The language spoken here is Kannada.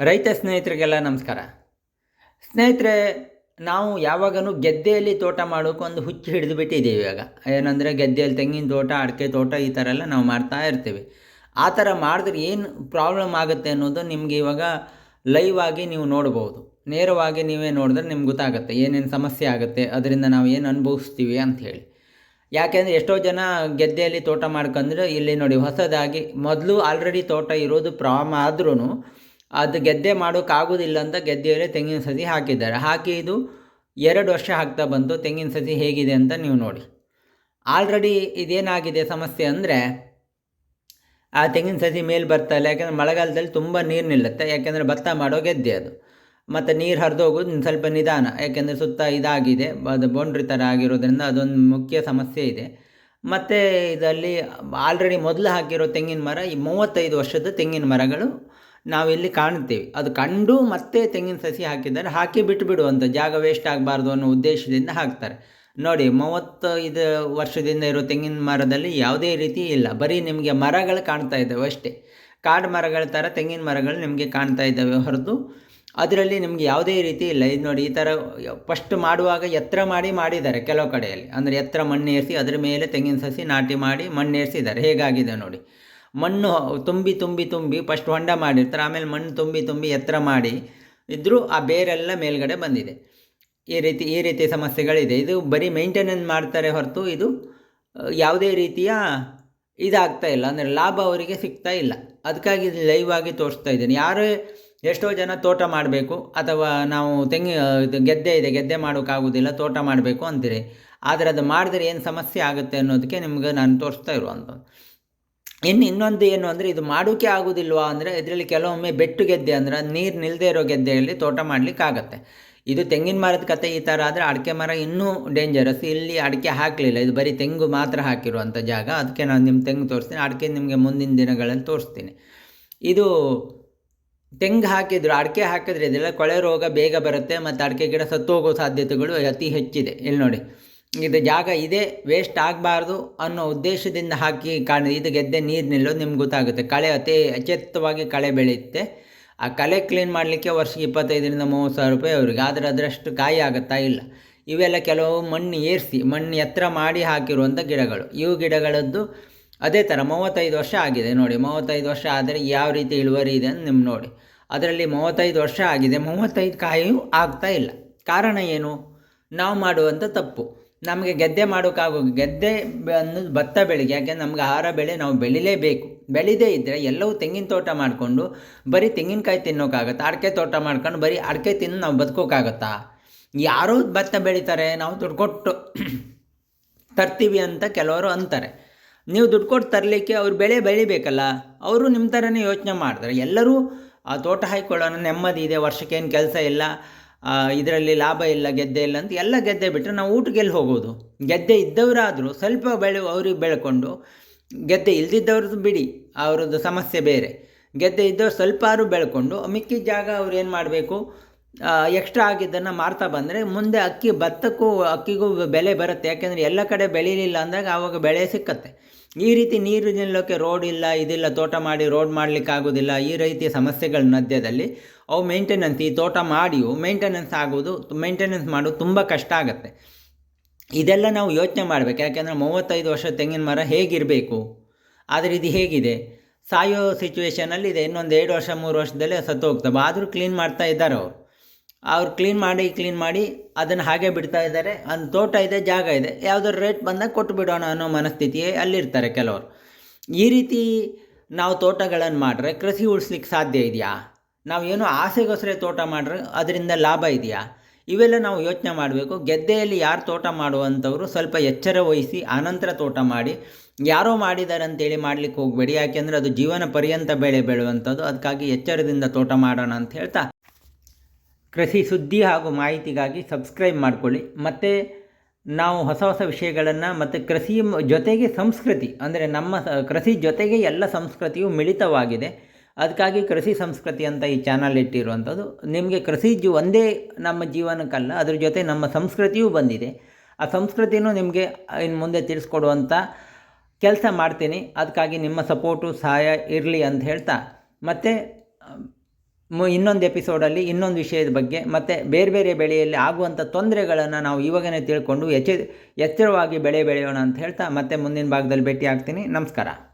ರೈತ ಸ್ನೇಹಿತರಿಗೆಲ್ಲ ನಮಸ್ಕಾರ. ಸ್ನೇಹಿತರೆ, ನಾವು ಯಾವಾಗಲೂ ಗದ್ದೆಯಲ್ಲಿ ತೋಟ ಮಾಡೋಕೆ ಒಂದು ಹುಚ್ಚು ಹಿಡಿದು ಬಿಟ್ಟಿದ್ದೀವಿ ಇವಾಗ. ಏನಂದರೆ ಗದ್ದೆಯಲ್ಲಿ ತೆಂಗಿನ ತೋಟ, ಅಡಿಕೆ ತೋಟ ಈ ಥರ ಎಲ್ಲ ನಾವು ಮಾಡ್ತಾ ಇರ್ತೀವಿ. ಆ ಥರ ಮಾಡಿದ್ರೆ ಏನು ಪ್ರಾಬ್ಲಮ್ ಆಗುತ್ತೆ ಅನ್ನೋದು ನಿಮಗೆ ಇವಾಗ ಲೈವ್ ಆಗಿ ನೀವು ನೋಡ್ಬೋದು. ನೇರವಾಗಿ ನೀವೇ ನೋಡಿದ್ರೆ ನಿಮ್ಗೆ ಗೊತ್ತಾಗುತ್ತೆ ಏನೇನು ಸಮಸ್ಯೆ ಆಗುತ್ತೆ, ಅದರಿಂದ ನಾವು ಏನು ಅನುಭವಿಸ್ತೀವಿ ಅಂಥೇಳಿ. ಯಾಕೆಂದರೆ ಎಷ್ಟೋ ಜನ ಗದ್ದೆಯಲ್ಲಿ ತೋಟ ಮಾಡ್ಕೊಂಡ್ರೆ ಇಲ್ಲಿ ನೋಡಿ ಹೊಸದಾಗಿ ಮೊದಲು ಆಲ್ರೆಡಿ ತೋಟ ಇರೋದು ಪ್ರಾಬ್ಲಮ್ ಆದ್ರೂ ಅದು ಗೆದ್ದೆ ಮಾಡೋಕ್ಕಾಗೋದಿಲ್ಲ ಅಂತ ಗೆದ್ದೆಯಲ್ಲೇ ತೆಂಗಿನ ಸಸಿ ಹಾಕಿದ್ದಾರೆ. ಹಾಕಿ ಇದು 2 ವರ್ಷ ಆಗ್ತಾ ಬಂತು. ತೆಂಗಿನ ಸಸಿ ಹೇಗಿದೆ ಅಂತ ನೀವು ನೋಡಿ. ಆಲ್ರೆಡಿ ಇದೇನಾಗಿದೆ ಸಮಸ್ಯೆ ಅಂದರೆ, ಆ ತೆಂಗಿನ ಸಸಿ ಮೇಲೆ ಬರ್ತಾಯಿಲ್ಲ. ಯಾಕೆಂದರೆ ಮಳೆಗಾಲದಲ್ಲಿ ತುಂಬ ನೀರು ನಿಲ್ಲುತ್ತೆ. ಯಾಕೆಂದರೆ ಭತ್ತ ಮಾಡೋ ಗೆದ್ದೆ ಅದು. ಮತ್ತು ನೀರು ಹರಿದೋಗೋದು ಸ್ವಲ್ಪ ನಿಧಾನ, ಯಾಕೆಂದರೆ ಸುತ್ತ ಇದಾಗಿದೆ, ಅದು ಬೌಂಡ್ರಿ ಥರ ಆಗಿರೋದ್ರಿಂದ ಅದೊಂದು ಮುಖ್ಯ ಸಮಸ್ಯೆ ಇದೆ. ಮತ್ತು ಇದರಲ್ಲಿ ಆಲ್ರೆಡಿ ಮೊದಲು ಹಾಕಿರೋ ತೆಂಗಿನ ಮರ ಈ 35 ವರ್ಷದ ತೆಂಗಿನ ಮರಗಳು ನಾವಿಲ್ಲಿ ಕಾಣ್ತೀವಿ. ಅದು ಕಂಡು ಮತ್ತೆ ತೆಂಗಿನ ಸಸಿ ಹಾಕಿದ್ದಾರೆ. ಹಾಕಿ ಬಿಟ್ಟುಬಿಡುವಂಥ ಜಾಗ ವೇಸ್ಟ್ ಆಗಬಾರ್ದು ಅನ್ನೋ ಉದ್ದೇಶದಿಂದ ಹಾಕ್ತಾರೆ. ನೋಡಿ, 35 ವರ್ಷದಿಂದ ಇರೋ ತೆಂಗಿನ ಮರದಲ್ಲಿ ಯಾವುದೇ ರೀತಿ ಇಲ್ಲ, ಬರೀ ನಿಮಗೆ ಮರಗಳು ಕಾಣ್ತಾ ಇದ್ದಾವೆ ಅಷ್ಟೇ. ಕಾಡು ಮರಗಳ ಥರ ತೆಂಗಿನ ಮರಗಳು ನಿಮಗೆ ಕಾಣ್ತಾ ಇದ್ದಾವೆ ಹೊರತು ಅದರಲ್ಲಿ ನಿಮಗೆ ಯಾವುದೇ ರೀತಿ ಇಲ್ಲ. ಇದು ನೋಡಿ, ಈ ಥರ ಫಸ್ಟ್ ಮಾಡುವಾಗ ಎತ್ತರ ಮಾಡಿದ್ದಾರೆ ಕೆಲವು ಕಡೆಯಲ್ಲಿ. ಅಂದರೆ ಎತ್ತರ ಮಣ್ಣು ಏರಿಸಿ ಅದರ ಮೇಲೆ ತೆಂಗಿನ ಸಸಿ ನಾಟಿ ಮಾಡಿ ಮಣ್ಣು ಏರಿಸಿದ್ದಾರೆ. ಹೇಗಾಗಿದೆ ನೋಡಿ. ಮಣ್ಣು ತುಂಬಿ ಫಸ್ಟ್ ಹೊಂಡ ಮಾಡಿರ್ತಾರೆ, ಆಮೇಲೆ ಮಣ್ಣು ತುಂಬಿ ಎತ್ತರ ಮಾಡಿ ಇದ್ದರೂ ಆ ಬೇರೆಲ್ಲ ಮೇಲ್ಗಡೆ ಬಂದಿದೆ. ಈ ರೀತಿ ಸಮಸ್ಯೆಗಳಿದೆ. ಇದು ಬರೀ ಮೇಂಟೆನೆನ್ಸ್ ಮಾಡ್ತಾರೆ ಹೊರತು ಇದು ಯಾವುದೇ ರೀತಿಯ ಇದಾಗ್ತಾ ಇಲ್ಲ, ಅಂದರೆ ಲಾಭ ಅವರಿಗೆ ಸಿಗ್ತಾ ಇಲ್ಲ. ಅದಕ್ಕಾಗಿ ಇದು ಲೈವ್ ಆಗಿ ತೋರಿಸ್ತಾ ಇದ್ದೀನಿ. ಎಷ್ಟೋ ಜನ ತೋಟ ಮಾಡಬೇಕು ಅಥವಾ ನಾವು ಗೆದ್ದೆ ಇದೆ, ಗೆದ್ದೆ ಮಾಡೋಕ್ಕಾಗೋದಿಲ್ಲ, ತೋಟ ಮಾಡಬೇಕು ಅಂತೀರಿ. ಆದರೆ ಅದು ಮಾಡಿದ್ರೆ ಏನು ಸಮಸ್ಯೆ ಆಗುತ್ತೆ ಅನ್ನೋದಕ್ಕೆ ನಿಮ್ಗೆ ನಾನು ತೋರಿಸ್ತಾ ಇರುವಂಥದ್ದು. ಇನ್ನೊಂದು ಏನು ಅಂದರೆ, ಇದು ಮಾಡೋಕ್ಕೆ ಆಗೋದಿಲ್ವಾ ಅಂದರೆ, ಇದರಲ್ಲಿ ಕೆಲವೊಮ್ಮೆ ಬೆಟ್ಟು ಗೆದ್ದೆ ಅಂದರೆ ನೀರು ನಿಲ್ಲದೆ ಇರೋ ಗೆದ್ದೆಯಲ್ಲಿ ತೋಟ ಮಾಡಲಿಕ್ಕಾಗತ್ತೆ. ಇದು ತೆಂಗಿನ ಮರದ ಕತೆ ಈ ಥರ ಆದರೆ ಅಡಿಕೆ ಮರ ಇನ್ನೂ ಡೇಂಜರಸ್. ಇಲ್ಲಿ ಅಡಿಕೆ ಹಾಕಲಿಲ್ಲ, ಇದು ಬರೀ ತೆಂಗು ಮಾತ್ರ ಹಾಕಿರುವಂಥ ಜಾಗ. ಅದಕ್ಕೆ ನಾನು ನಿಮ್ಮ ತೆಂಗು ತೋರಿಸ್ತೀನಿ, ಅಡಿಕೆ ನಿಮಗೆ ಮುಂದಿನ ದಿನಗಳಲ್ಲಿ ತೋರಿಸ್ತೀನಿ. ಇದು ತೆಂಗು ಹಾಕಿದ್ರು, ಅಡಿಕೆ ಹಾಕಿದ್ರೆ ಇದೆಲ್ಲ ಕೊಳೆ ರೋಗ ಬೇಗ ಬರುತ್ತೆ ಮತ್ತು ಅಡಿಕೆ ಗಿಡ ಸತ್ತೋಗೋ ಸಾಧ್ಯತೆಗಳು ಅತಿ ಹೆಚ್ಚಿದೆ. ಇಲ್ಲಿ ನೋಡಿ, ಇದು ಜಾಗ ಇದೆ, ವೇಸ್ಟ್ ಆಗಬಾರ್ದು ಅನ್ನೋ ಉದ್ದೇಶದಿಂದ ಹಾಕಿ ಇದು ಗೆದ್ದೆ ನೀರು ನಿಲ್ಲೋದು ನಿಮ್ಗೆ ಗೊತ್ತಾಗುತ್ತೆ. ಕಳೆ ಅಚೆತ್ತವಾಗಿ ಕಳೆ ಬೆಳೆಯುತ್ತೆ. ಆ ಕಳೆ ಕ್ಲೀನ್ ಮಾಡಲಿಕ್ಕೆ ವರ್ಷಕ್ಕೆ 25,000-30,000 ರೂಪಾಯಿ ಅವ್ರಿಗೆ. ಆದರೆ ಅದರಷ್ಟು ಕಾಯಿ ಆಗುತ್ತಾ ಇಲ್ಲ. ಇವೆಲ್ಲ ಕೆಲವು ಮಣ್ಣು ಎತ್ತರ ಮಾಡಿ ಹಾಕಿರುವಂಥ ಗಿಡಗಳು. ಇವು ಗಿಡಗಳದ್ದು ಅದೇ ಥರ 35 ವರ್ಷ ಆಗಿದೆ ನೋಡಿ. 35 ವರ್ಷ ಆದರೆ ಯಾವ ರೀತಿ ಇಳುವರಿ ಇದೆ ಅಂತ ನಿಮ್ಗೆ ನೋಡಿ. ಅದರಲ್ಲಿ 35 ವರ್ಷ ಆಗಿದೆ, 35 ಕಾಯಿಯೂ ಆಗ್ತಾ ಇಲ್ಲ. ಕಾರಣ ಏನು? ನಾವು ಮಾಡುವಂಥ ತಪ್ಪು. ನಮಗೆ ಗೆದ್ದೆ ಗೆದ್ದೆ ಅನ್ನೋದು ಭತ್ತ ಬೆಳೆಗೆ, ಯಾಕೆಂದ್ರೆ ನಮ್ಗೆ ಆಹಾರ ಬೆಳೆ ನಾವು ಬೆಳಿಲೇಬೇಕು. ಬೆಳೆದೇ ಇದ್ದರೆ ಎಲ್ಲವೂ ತೆಂಗಿನ ತೋಟ ಮಾಡಿಕೊಂಡು ಬರೀ ತೆಂಗಿನಕಾಯಿ ತಿನ್ನೋಕ್ಕಾಗತ್ತಾ? ಅಡಿಕೆ ತೋಟ ಮಾಡ್ಕೊಂಡು ಬರೀ ಅಡಿಕೆ ತಿಂದು ನಾವು ಬದುಕೋಕ್ಕಾಗತ್ತಾ? ಯಾರೋ ಭತ್ತ ಬೆಳೀತಾರೆ, ನಾವು ದುಡ್ಡು ಕೊಟ್ಟು ತರ್ತೀವಿ ಅಂತ ಕೆಲವರು ಅಂತಾರೆ. ನೀವು ದುಡ್ಡು ಕೊಟ್ಟು ತರಲಿಕ್ಕೆ ಅವ್ರು ಬೆಳಿಬೇಕಲ್ಲ. ಅವರು ನಿಮ್ಮ ಥರನೇ ಯೋಚನೆ ಮಾಡಿದ್ರೆ ಎಲ್ಲರೂ ಆ ತೋಟ ಹಾಯ್ಕೊಳ್ಳೋಣ, ನೆಮ್ಮದಿ ಇದೆ, ವರ್ಷಕ್ಕೇನು ಕೆಲಸ ಇಲ್ಲ, ಇದರಲ್ಲಿ ಲಾಭ ಇಲ್ಲ, ಗೆದ್ದೆ ಇಲ್ಲ ಅಂತ ಎಲ್ಲ ಗೆದ್ದೆ ಬಿಟ್ಟರೆ ನಾವು ಊಟಕ್ಕೆ ಎಲ್ಲಿ ಹೋಗೋದು? ಗೆದ್ದೆ ಇದ್ದವರಾದರೂ ಸ್ವಲ್ಪ ಅವ್ರಿಗೆ ಬೆಳ್ಕೊಂಡು, ಗೆದ್ದೆ ಇಲ್ದಿದ್ದವ್ರದ್ದು ಬಿಡಿ, ಅವ್ರದ್ದು ಸಮಸ್ಯೆ ಬೇರೆ. ಗೆದ್ದೆ ಇದ್ದವ್ರು ಸ್ವಲ್ಪ ಬೆಳ್ಕೊಂಡು ಮಿಕ್ಕಿದ ಜಾಗ ಅವ್ರು ಏನು ಮಾಡಬೇಕು, ಎಕ್ಸ್ಟ್ರಾ ಆಗಿದ್ದನ್ನು ಮಾರ್ತಾ ಬಂದರೆ ಮುಂದೆ ಅಕ್ಕಿಗೂ ಬೆಲೆ ಬರುತ್ತೆ. ಯಾಕೆಂದರೆ ಎಲ್ಲ ಕಡೆ ಬೆಳೀಲಿಲ್ಲ ಅಂದಾಗ ಆವಾಗ ಬೆಳೆ ಸಿಕ್ಕತ್ತೆ. ಈ ರೀತಿ ನೀರು ನಿಲ್ಲೋಕ್ಕೆ ರೋಡ್ ಇಲ್ಲ, ಇದಿಲ್ಲ, ತೋಟ ಮಾಡಿ ರೋಡ್ ಮಾಡಲಿಕ್ಕಾಗೋದಿಲ್ಲ, ಈ ರೀತಿಯ ಸಮಸ್ಯೆಗಳ ಮಧ್ಯದಲ್ಲಿ ಅವು ಮೇಂಟೆನೆನ್ಸ್, ಈ ತೋಟ ಮಾಡಿಯೂ ಮೇಂಟೆನೆನ್ಸ್ ಮಾಡೋದು ತುಂಬ ಕಷ್ಟ ಆಗುತ್ತೆ. ಇದೆಲ್ಲ ನಾವು ಯೋಚನೆ ಮಾಡಬೇಕು. ಯಾಕೆಂದರೆ 35 ವರ್ಷ ತೆಂಗಿನ ಮರ ಹೇಗಿರಬೇಕು, ಆದರೆ ಇದು ಹೇಗಿದೆ, ಸಾಯೋ ಸಿಚುವೇಷನಲ್ಲಿದೆ. ಇನ್ನೊಂದು 2 ವರ್ಷ 3 ವರ್ಷದಲ್ಲೇ ಸತ್ತು ಹೋಗ್ತವೆ. ಆದರೂ ಕ್ಲೀನ್ ಮಾಡ್ತಾ ಇದ್ದಾರೆ ಅವ್ರು ಕ್ಲೀನ್ ಮಾಡಿ ಅದನ್ನು ಹಾಗೆ ಬಿಡ್ತಾ ಇದ್ದಾರೆ. ಒಂದು ತೋಟ ಇದೆ, ಜಾಗ ಇದೆ, ಯಾವುದಾದ್ರು ರೇಟ್ ಬಂದಾಗ ಕೊಟ್ಟು ಬಿಡೋಣ ಅನ್ನೋ ಮನಸ್ಥಿತಿಯೇ ಅಲ್ಲಿರ್ತಾರೆ ಕೆಲವರು. ಈ ರೀತಿ ನಾವು ತೋಟಗಳನ್ನು ಮಾಡಿದ್ರೆ ಕೃಷಿ ಉಳಿಸ್ಲಿಕ್ಕೆ ಸಾಧ್ಯ ಇದೆಯಾ? ನಾವು ಏನೋ ಆಸೆಗೋಸ್ಕರ ತೋಟ ಮಾಡಿದ್ರೆ ಅದರಿಂದ ಲಾಭ ಇದೆಯಾ? ಇವೆಲ್ಲ ನಾವು ಯೋಚನೆ ಮಾಡಬೇಕು. ಗೆದ್ದೆಯಲ್ಲಿ ಯಾರು ತೋಟ ಮಾಡುವಂಥವರು ಸ್ವಲ್ಪ ಎಚ್ಚರ ವಹಿಸಿ ಆನಂತರ ತೋಟ ಮಾಡಿ. ಯಾರೋ ಮಾಡಿದ್ದಾರೆ ಅಂತೇಳಿ ಮಾಡಲಿಕ್ಕೆ ಹೋಗಬೇಡಿ, ಯಾಕೆಂದರೆ ಅದು ಜೀವನ ಪರ್ಯಂತ ಬೆಳೆ ಬೆಳೆಯುವಂಥದ್ದು. ಅದಕ್ಕಾಗಿ ಎಚ್ಚರದಿಂದ ತೋಟ ಮಾಡೋಣ ಅಂತ ಹೇಳ್ತಾ, ಕೃಷಿ ಸುದ್ದಿ ಹಾಗೂ ಮಾಹಿತಿಗಾಗಿ ಸಬ್ಸ್ಕ್ರೈಬ್ ಮಾಡಿಕೊಳ್ಳಿ. ಮತ್ತು ನಾವು ಹೊಸ ವಿಷಯಗಳನ್ನು ಮತ್ತು ಕೃಷಿ ಜೊತೆಗೆ ಸಂಸ್ಕೃತಿ, ಅಂದರೆ ನಮ್ಮ ಕೃಷಿ ಜೊತೆಗೆ ಎಲ್ಲ ಸಂಸ್ಕೃತಿಯು ಮಿಳಿತವಾಗಿದೆ. ಅದಕ್ಕಾಗಿ ಕೃಷಿ ಸಂಸ್ಕೃತಿ ಅಂತ ಈ ಚಾನಲ್ ಇಟ್ಟಿರುವಂಥದ್ದು. ನಿಮಗೆ ಕೃಷಿ ಒಂದೇ ನಮ್ಮ ಜೀವನಕ್ಕಲ್ಲ, ಅದ್ರ ಜೊತೆ ನಮ್ಮ ಸಂಸ್ಕೃತಿಯೂ ಬಂದಿದೆ. ಆ ಸಂಸ್ಕೃತಿನೂ ನಿಮಗೆ ಇನ್ನು ಮುಂದೆ ತಿಳಿಸ್ಕೊಡುವಂಥ ಕೆಲಸ ಮಾಡ್ತೀನಿ. ಅದಕ್ಕಾಗಿ ನಿಮ್ಮ ಸಪೋರ್ಟು ಸಹಾಯ ಇರಲಿ ಅಂತ ಹೇಳ್ತಾ, ಮತ್ತು ಇನ್ನೊಂದು ಎಪಿಸೋಡಲ್ಲಿ ಇನ್ನೊಂದು ವಿಷಯದ ಬಗ್ಗೆ ಮತ್ತು ಬೇರೆ ಬೇರೆ ಬೆಳೆಯಲ್ಲಿ ಆಗುವಂಥ ತೊಂದರೆಗಳನ್ನು ನಾವು ಇವಾಗಲೇ ತಿಳ್ಕೊಂಡು ಎಚ್ಚರವಾಗಿ ಬೆಳೆ ಬೆಳೆಯೋಣ ಅಂತ ಹೇಳ್ತಾ ಮತ್ತೆ ಮುಂದಿನ ಭಾಗದಲ್ಲಿ ಭೇಟಿ ಆಗ್ತೀನಿ. ನಮಸ್ಕಾರ.